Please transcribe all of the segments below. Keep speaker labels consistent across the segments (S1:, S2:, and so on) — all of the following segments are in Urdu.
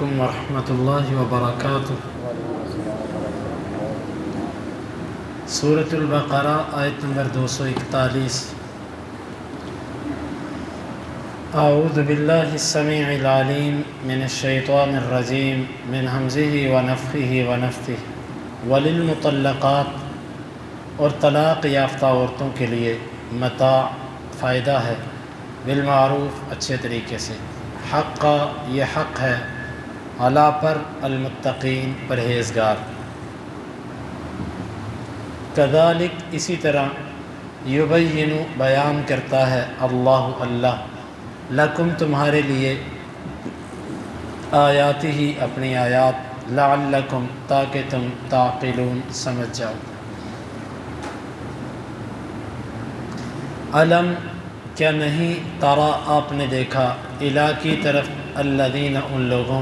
S1: علیکم ورحمۃ اللہ وبرکاتہ۔ سورۃ البقرہ آیت نمبر 241۔ اعوذ باللہ السمیع العلیم من الشیطان الرجیم من ہمزہ ونفخہ ونفثہ۔ وللمطلقات، اور طلاق یافتہ عورتوں کے لیے متاع فائدہ ہے، بالمعروف اچھے طریقے سے، حقا یہ حق ہے، علی پر المتقین پرہیزگار۔ کذالک اسی طرح، یبین بیان کرتا ہے اللہ لکم تمہارے لیے، آیاتہ اپنی آیات، لعلکم تاکہ تم تعقلون سمجھ جاؤ۔ علم کیا نہیں، ترا آپ نے دیکھا، الی کی طرف، الذین ان لوگوں،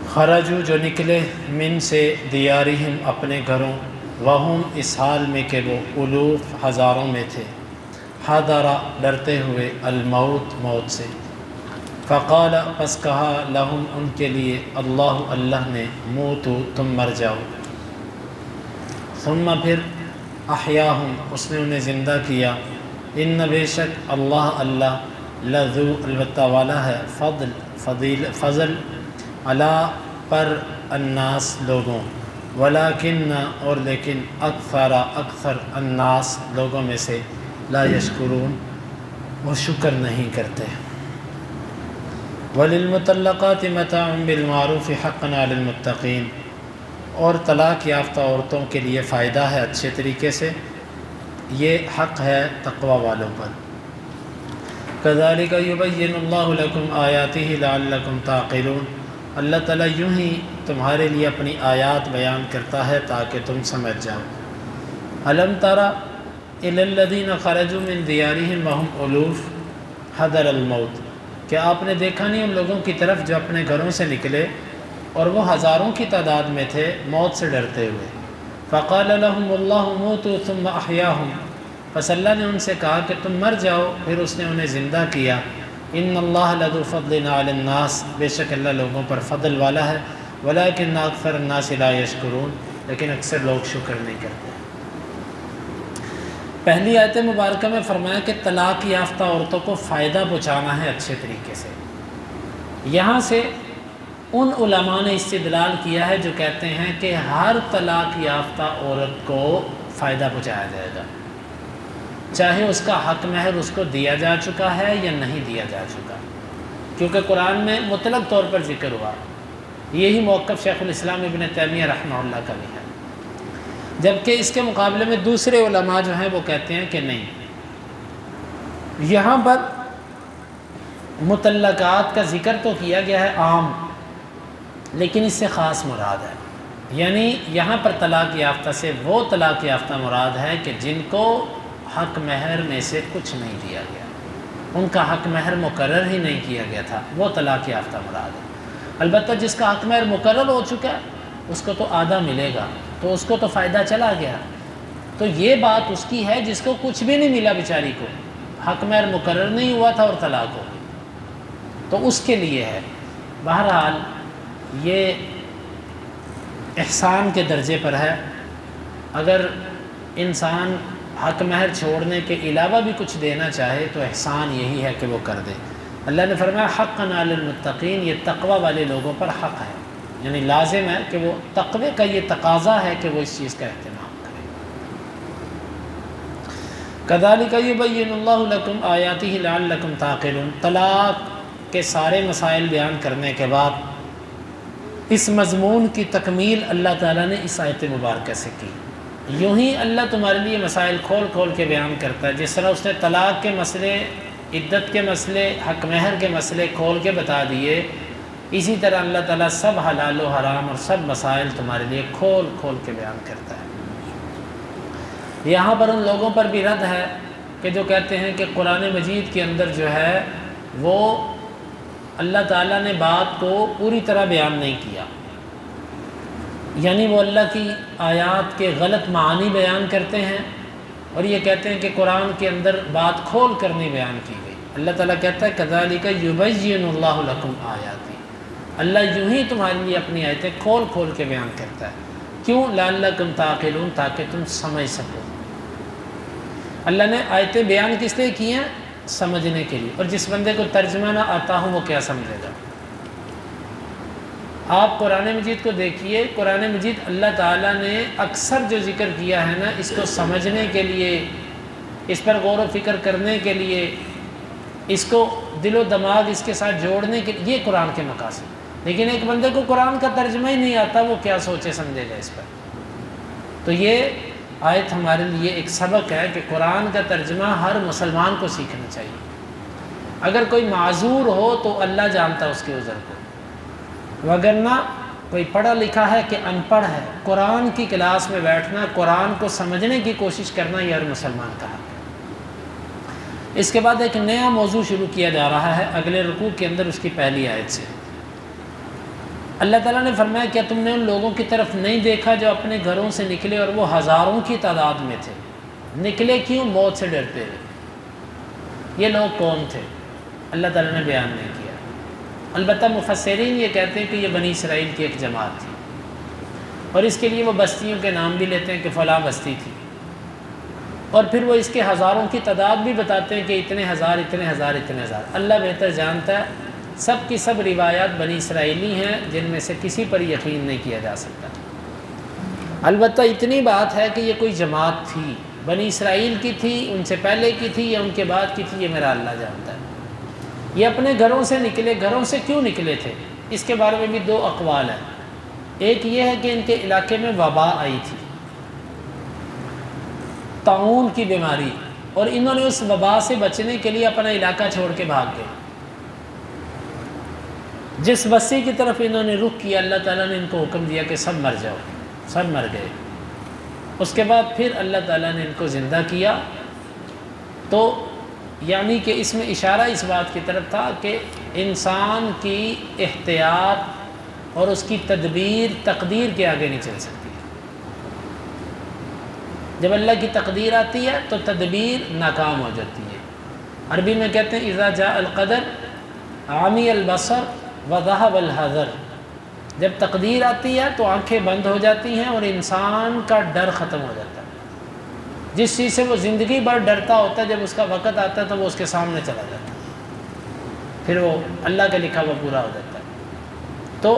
S1: خرجو جو نکلے، من سے، دیارہم اپنے گھروں، وہم اس حال میں کہ وہ الوف ہزاروں میں تھے، حذر ڈرتے ہوئے، الموت موت سے، فقال پس کہا، لہم ان کے لیے، اللہ نے، موتو تم مر جاؤ، ثم پھر، احیاہم اس نے انہیں زندہ کیا، ان بے شک اللہ لذو البتہ والا ہے، فضل علی پر الناس لوگوں، ولیکن اور لیکن اکثر الناس لوگوں میں سے، لا یشکرون وہ شکر نہیں کرتے۔ وللمطلقات متاع بالمعروف حقا علی المتقین، اور طلاق یافتہ عورتوں کے لیے فائدہ ہے اچھے طریقے سے، یہ حق ہے تقوی والوں پر۔ کذالک یبین اللہ لکم آیاتہ لعلکم تعقلون، اللہ تعالیٰ یوں ہی تمہارے لیے اپنی آیات بیان کرتا ہے تاکہ تم سمجھ جاؤ۔ الم تری الی الذین خرجوا من دیارہم وہم الوف حذر الموت، کیا آپ نے دیکھا نہیں ان لوگوں کی طرف جو اپنے گھروں سے نکلے اور وہ ہزاروں کی تعداد میں تھے، موت سے ڈرتے ہوئے، فقال لهم اللہ موتوا ثم احیاہم، پس اللہ نے ان سے کہا کہ تم مر جاؤ، پھر اس نے انہیں زندہ کیا۔ ان اللہ لذو فضل علی الناس، بے شک اللہ لوگوں پر فضل والا ہے، ولیکن اکثر الناس لا یشکرون، لیکن اکثر لوگ شکر نہیں کرتے۔ پہلی آیت مبارکہ میں فرمایا کہ طلاق یافتہ عورتوں کو فائدہ پہنچانا ہے اچھے طریقے سے۔ یہاں سے ان علماء نے استدلال کیا ہے جو کہتے ہیں کہ ہر طلاق یافتہ عورت کو فائدہ پہنچایا جائے گا، چاہے اس کا حق مہر اس کو دیا جا چکا ہے یا نہیں دیا جا چکا، کیونکہ قرآن میں مطلق طور پر ذکر ہوا۔ یہی موقف شیخ الاسلام ابن تیمیہ رحمہ اللہ کا بھی ہے، جبکہ اس کے مقابلے میں دوسرے علماء جو ہیں وہ کہتے ہیں کہ نہیں، یہاں پر مطلقات کا ذکر تو کیا گیا ہے عام، لیکن اس سے خاص مراد ہے، یعنی یہاں پر طلاق یافتہ سے وہ طلاق یافتہ مراد ہے کہ جن کو حق مہر میں سے کچھ نہیں دیا گیا، ان کا حق مہر مقرر ہی نہیں کیا گیا تھا، وہ طلاق یافتہ مراد ہے۔ البتہ جس کا حق مہر مقرر ہو چکا ہے اس کو تو آدھا ملے گا، تو اس کو تو فائدہ چلا گیا۔ تو یہ بات اس کی ہے جس کو کچھ بھی نہیں ملا بیچاری کو، حق مہر مقرر نہیں ہوا تھا اور طلاق ہو گئی، تو اس کے لیے ہے۔ بہرحال یہ احسان کے درجے پر ہے، اگر انسان حق مہر چھوڑنے کے علاوہ بھی کچھ دینا چاہے تو احسان یہی ہے کہ وہ کر دے۔ اللہ نے فرمایا حقا علی المتقین، یہ تقوی والے لوگوں پر حق ہے، یعنی لازم ہے کہ وہ تقوی کا یہ تقاضا ہے کہ وہ اس چیز کا اہتمام کرے۔ کذالک یبین اللہ لکم آیاتہ لعلکم تعقلون، طلاق کے سارے مسائل بیان کرنے کے بعد اس مضمون کی تکمیل اللہ تعالیٰ نے اس آیت مبارکہ سے کی۔ یوں ہی اللہ تمہارے لیے مسائل کھول کھول کے بیان کرتا ہے، جس طرح اس نے طلاق کے مسئلے، عدت کے مسئلے، حق مہر کے مسئلے کھول کے بتا دیے، اسی طرح اللہ تعالیٰ سب حلال و حرام اور سب مسائل تمہارے لیے کھول کھول کے بیان کرتا ہے۔ یہاں پر ان لوگوں پر بھی رد ہے کہ جو کہتے ہیں کہ قرآن مجید کے اندر جو ہے وہ اللہ تعالیٰ نے بات کو پوری طرح بیان نہیں کیا، یعنی وہ اللہ کی آیات کے غلط معنی بیان کرتے ہیں، اور یہ کہتے ہیں کہ قرآن کے اندر بات کھول کر نہیں بیان کی گئی۔ اللہ تعالیٰ کہتا ہے کذالک یبین اللہ لکم آیاتہ، اللہ یوں ہی تمہارے لیے اپنی آیتیں کھول کھول کے بیان کرتا ہے. کیوں؟ لعلکم تعقلون، تاکہ تم سمجھ سکو. اللہ نے آیتیں بیان کس لیے کی ہیں؟ سمجھنے کے لیے. اور جس بندے کو ترجمہ نہ آتا ہو وہ کیا سمجھے گا؟ آپ قرآن مجید کو دیکھیے، قرآن مجید اللہ تعالیٰ نے اکثر جو ذکر کیا ہے نا، اس کو سمجھنے کے لیے، اس پر غور و فکر کرنے کے لیے، اس کو دل و دماغ اس کے ساتھ جوڑنے کے لیے، یہ قرآن کے مقاصد. لیکن ایک بندے کو قرآن کا ترجمہ ہی نہیں آتا، وہ کیا سوچے سمجھے گا اس پر؟ تو یہ آیت ہمارے لیے ایک سبق ہے کہ قرآن کا ترجمہ ہر مسلمان کو سیکھنا چاہیے. اگر کوئی معذور ہو تو اللہ جانتا اس کے عذر کو، وگرنہ کوئی پڑھا لکھا ہے کہ ان پڑھ ہے، قرآن کی کلاس میں بیٹھنا، قرآن کو سمجھنے کی کوشش کرنا، یہ ہر مسلمان کا حق ہے. اس کے بعد ایک نیا موضوع شروع کیا جا رہا ہے اگلے رکوع کے اندر، اس کی پہلی آیت سے. اللہ تعالیٰ نے فرمایا کیا تم نے ان لوگوں کی طرف نہیں دیکھا جو اپنے گھروں سے نکلے اور وہ ہزاروں کی تعداد میں تھے؟ نکلے کیوں؟ موت سے ڈرتے ہوئے. یہ لوگ کون تھے؟ اللہ تعالیٰ نے بیان نہیں کیا. البتہ مفسرین یہ کہتے ہیں کہ یہ بنی اسرائیل کی ایک جماعت تھی، اور اس کے لیے وہ بستیوں کے نام بھی لیتے ہیں کہ فلاں بستی تھی، اور پھر وہ اس کے ہزاروں کی تعداد بھی بتاتے ہیں کہ اتنے ہزار اتنے ہزار اتنے ہزار. اللہ بہتر جانتا ہے. سب کی سب روایات بنی اسرائیلی ہیں جن میں سے کسی پر یقین نہیں کیا جا سکتا. البتہ اتنی بات ہے کہ یہ کوئی جماعت تھی، بنی اسرائیل کی تھی، ان سے پہلے کی تھی یا ان کے بعد کی تھی، یہ میرا اللہ جانتا ہے. یہ اپنے گھروں سے نکلے. گھروں سے کیوں نکلے تھے؟ اس کے بارے میں بھی دو اقوال ہیں. ایک یہ ہے کہ ان کے علاقے میں وبا آئی تھی، طاعون کی بیماری، اور انہوں نے اس وبا سے بچنے کے لیے اپنا علاقہ چھوڑ کے بھاگ گئے. جس بستی کی طرف انہوں نے رخ کیا، اللہ تعالیٰ نے ان کو حکم دیا کہ سب مر جاؤ. سب مر گئے. اس کے بعد پھر اللہ تعالیٰ نے ان کو زندہ کیا. تو یعنی کہ اس میں اشارہ اس بات کی طرف تھا کہ انسان کی احتیاط اور اس کی تدبیر تقدیر کے آگے نہیں چل سکتی. جب اللہ کی تقدیر آتی ہے تو تدبیر ناکام ہو جاتی ہے. عربی میں کہتے ہیں اذا جاء القدر عمی البصر وذهب الحذر. جب تقدیر آتی ہے تو آنکھیں بند ہو جاتی ہیں اور انسان کا ڈر ختم ہو جاتا ہے. جس چیز سے وہ زندگی بھر ڈرتا ہوتا ہے، جب اس کا وقت آتا ہے تو وہ اس کے سامنے چلا جاتا ہے، پھر وہ اللہ کا لکھا ہوا پورا ہو جاتا ہے. تو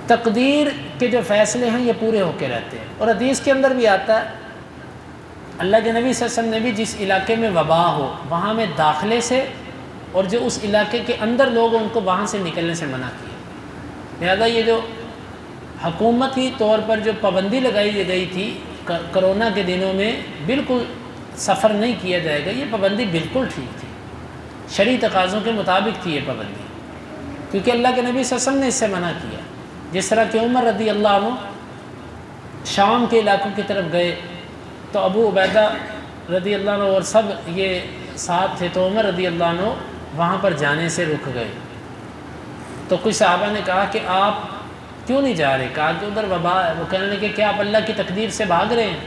S1: تقدیر کے جو فیصلے ہیں یہ پورے ہو کے رہتے ہیں. اور حدیث کے اندر بھی آتا ہے اللہ کے نبی صلی اللہ علیہ وسلم نے بھی جس علاقے میں وبا ہو وہاں میں داخلے سے، اور جو اس علاقے کے اندر لوگ ان کو وہاں سے نکلنے سے منع کیا. لہذا یہ جو حکومتی طور پر جو پابندی لگائی گئی تھی کرونا کے دنوں میں، بالکل سفر نہیں کیا جائے گا، یہ پابندی بالکل ٹھیک تھی، شرعی تقاضوں کے مطابق تھی یہ پابندی، کیونکہ اللہ کے نبی صلی اللہ علیہ وسلم نے اس سے منع کیا. جس طرح کہ عمر رضی اللہ عنہ شام کے علاقوں کی طرف گئے تو ابو عبیدہ رضی اللہ عنہ اور سب یہ ساتھ تھے، تو عمر رضی اللہ عنہ وہاں پر جانے سے رک گئے. تو کچھ صحابہ نے کہا کہ آپ کیوں نہیں جا رہے؟ کہا کہ ادھر وبا ہے. وہ کہنے لگے کہ آپ اللہ کی تقدیر سے بھاگ رہے ہیں؟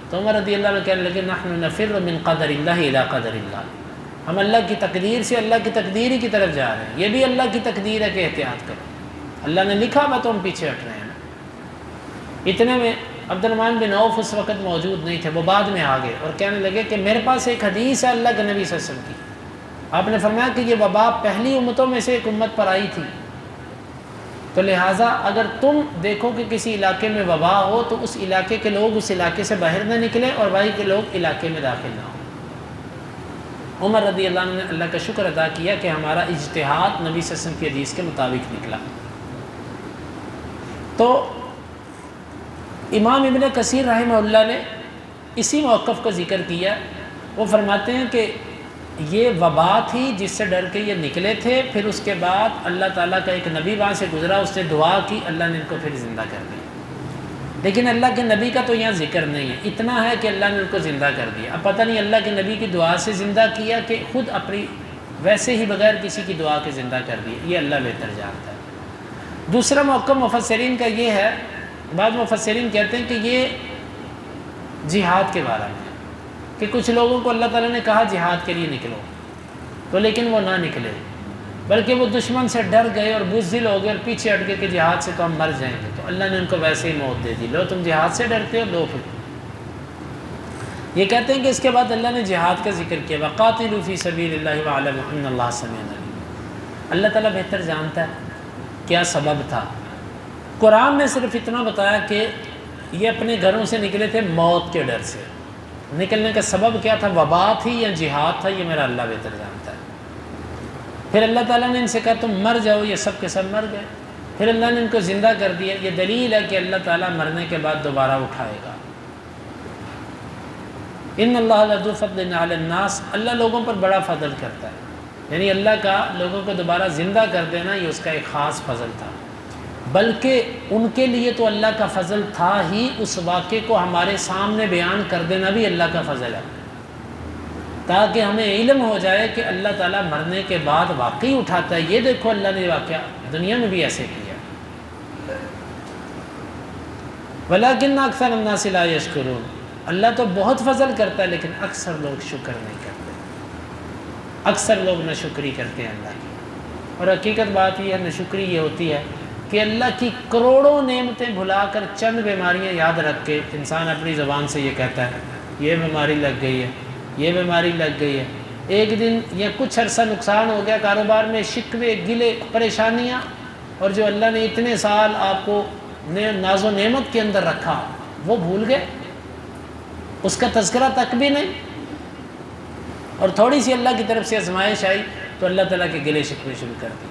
S1: تو عمر رضی اللہ عنہ کہنے لگے نحن نفر من قدر اللہ الی قدر اللہ. ہم اللہ کی تقدیر سے اللہ کی تقدیر ہی کی طرف جا رہے ہیں. یہ بھی اللہ کی تقدیر ہے کہ احتیاط کریں، اللہ نے لکھا ہوا تو ہم پیچھے ہٹ رہے ہیں. اتنے میں عبد الرحمن بن عوف اس وقت موجود نہیں تھے، وہ بعد میں آ گئے اور کہنے لگے کہ میرے پاس ایک حدیث ہے اللہ کے نبی صلی اللہ علیہ وسلم کی. آپ نے فرمایا کہ یہ وبا پہلی امتوں میں سے ایک امت پر آئی تھی، تو لہٰذا اگر تم دیکھو کہ کسی علاقے میں وبا ہو تو اس علاقے کے لوگ اس علاقے سے باہر نہ نکلیں اور وہیں کے لوگ علاقے میں داخل نہ ہوں. عمر رضی اللہ عنہ نے اللہ کا شکر ادا کیا کہ ہمارا اجتہاد نبی صلی اللہ علیہ وسلم کی حدیث کے مطابق نکلا. تو امام ابن کثیر رحمہ اللہ نے اسی موقف کا ذکر کیا. وہ فرماتے ہیں کہ یہ وبا تھی جس سے ڈر کے یہ نکلے تھے، پھر اس کے بعد اللہ تعالیٰ کا ایک نبی وہاں سے گزرا، اس نے دعا کی، اللہ نے ان کو پھر زندہ کر دیا. لیکن اللہ کے نبی کا تو یہاں ذکر نہیں ہے، اتنا ہے کہ اللہ نے ان کو زندہ کر دیا. اب پتہ نہیں اللہ کے نبی کی دعا سے زندہ کیا کہ خود اپنی ویسے ہی بغیر کسی کی دعا کے زندہ کر دیا، یہ اللہ بہتر جانتا ہے. دوسرا موقع مفسرین کا یہ ہے، بعض مفسرین کہتے ہیں کہ یہ جہاد کے بارے میں کہ کچھ لوگوں کو اللہ تعالیٰ نے کہا جہاد کے لیے نکلو، تو لیکن وہ نہ نکلے. بلکہ وہ دشمن سے ڈر گئے اور بزدل ہو گئے اور پیچھے ہٹ گئے کہ جہاد سے تو ہم مر جائیں گے، تو اللہ نے ان کو ویسے ہی موت دے دی، لو تم جہاد سے ڈرتے ہو، لو پھر۔ یہ کہتے ہیں کہ اس کے بعد اللہ نے جہاد کا ذکر کیا، وَقَاتِلُوا فِي سَبِيلِ اللَّهِ وَاعْلَمُوا أَنَّ اللَّهَ سَمِيعٌ عَلِيمٌ۔ اللہ تعالیٰ بہتر جانتا ہے کیا سبب تھا۔ قرآن نے صرف اتنا بتایا کہ یہ اپنے گھروں سے نکلے تھے موت کے ڈر سے، نکلنے کا سبب کیا تھا، وبا تھی یا جہاد تھا، یہ میرا اللہ بہتر جانتا ہے۔ پھر اللہ تعالیٰ نے ان سے کہا تم مر جاؤ، یہ سب کے سب مر گئے۔ پھر اللہ نے ان کو زندہ کر دیا، یہ دلیل ہے کہ اللہ تعالیٰ مرنے کے بعد دوبارہ اٹھائے گا۔ ان اللہ لذو فضل علی الناس، اللہ لوگوں پر بڑا فضل کرتا ہے، یعنی اللہ کا لوگوں کو دوبارہ زندہ کر دینا یہ اس کا ایک خاص فضل تھا، بلکہ ان کے لیے تو اللہ کا فضل تھا ہی، اس واقعے کو ہمارے سامنے بیان کر دینا بھی اللہ کا فضل ہے، تاکہ ہمیں علم ہو جائے کہ اللہ تعالیٰ مرنے کے بعد واقعی اٹھاتا ہے۔ یہ دیکھو اللہ نے واقعہ دنیا میں بھی ایسے کیا۔ وَلَٰكِنَّ أَكْثَرَ النَّاسِ لَا يَشْكُرُونَ، اللہ تو بہت فضل کرتا ہے لیکن اکثر لوگ شکر نہیں کرتے، اکثر لوگ ناشکری کرتے ہیں اللہ کی۔ اور حقیقت بات یہ ہے، ناشکری یہ ہوتی ہے کہ اللہ کی کروڑوں نعمتیں بھلا کر چند بیماریاں یاد رکھ کے انسان اپنی زبان سے یہ کہتا ہے یہ بیماری لگ گئی ہے، یہ بیماری لگ گئی ہے، ایک دن یا کچھ عرصہ نقصان ہو گیا کاروبار میں، شکوے گلے پریشانیاں، اور جو اللہ نے اتنے سال آپ کو ناز و نعمت کے اندر رکھا وہ بھول گئے، اس کا تذکرہ تک بھی نہیں، اور تھوڑی سی اللہ کی طرف سے آزمائش آئی تو اللہ تعالیٰ کے گلے شکوے شروع کر دیے۔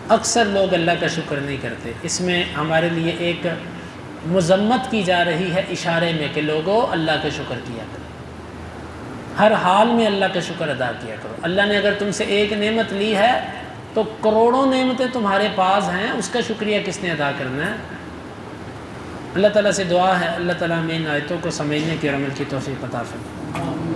S1: اکثر لوگ اللہ کا شکر نہیں کرتے۔ اس میں ہمارے لیے ایک مذمت کی جا رہی ہے اشارے میں کہ لوگوں اللہ کا شکر کیا کرو، ہر حال میں اللہ کا شکر ادا کیا کرو۔ اللہ نے اگر تم سے ایک نعمت لی ہے تو کروڑوں نعمتیں تمہارے پاس ہیں، اس کا شکریہ کس نے ادا کرنا ہے؟ اللہ تعالیٰ سے دعا ہے اللہ تعالیٰ ہمیں ان آیتوں کو سمجھنے کی اور عمل کی توفیق عطا فرمائے۔